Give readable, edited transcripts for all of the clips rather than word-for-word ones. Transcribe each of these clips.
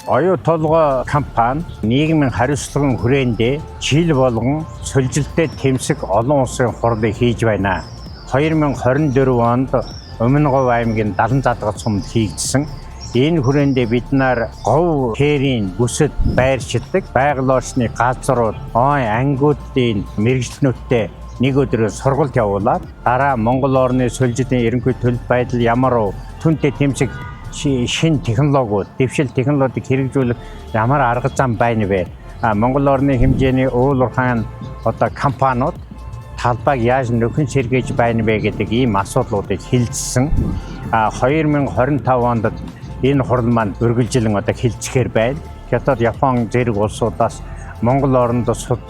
Оюу толгой компани нийгмийн хариуцлагын хүрээндээ жил болгон солжилттой тэмцэх олон улсын хурлыг хийж байна. 2024 онд Өмнөговь аймгийн Далан задгал сумд хийгдсэн. Энэ хүрээндээ бид нар говь тэрийн бүсэд байршилдаг байгаль орчны газрууд, ангиудын мэргэжлэнүүдтэй нэг өдөр сургалт явуулаад дараа Монгол орны солжилтын ерөнхий төлөв байдал ямар түнтэй тэмцэх шин технологиуд, дэвшил технологиг хэрэгжүүлэх ямар арга зам байна вэ? Монгол орны хэмжээний уулуурхайн компаниуд талбайг яаж нөхөн сэргээж байна вэ гэдэг ийм асуудлуудыг хилцсэн. 2025 онд энэ хурал маань үргэлжлэн хилцэхээр байна. Хятад, Япон зэрэг улсуудаас Монгол оронд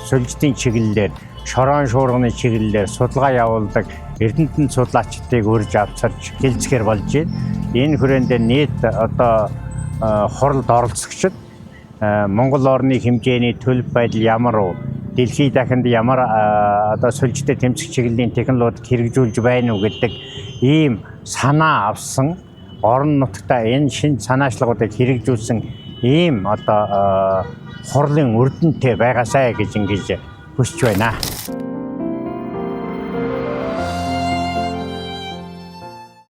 солилцтын чиглэлээр, шорон шуурганы чиглэлээр судалгаа явуулдаг эрдэмтэн судлаачдыг урьж авчирч хилцэхээр болж байна. Энэ хүрээндээ нийт хуралд оролцогчид Монгол орны хэмжээний төлөв байдал ямар дэлхийд дахинд ямар солилцтой тэмцэх чиглэлийн технологи хэрэгжүүлж байна уу гэдэг ийм санаа авсан, орон нутгад энэ шинэ санаачлагуудыг хэрэгжүүлсэн ийм хурлын үрдэнтэй байгаасай гэж ингэж хүсэж байна.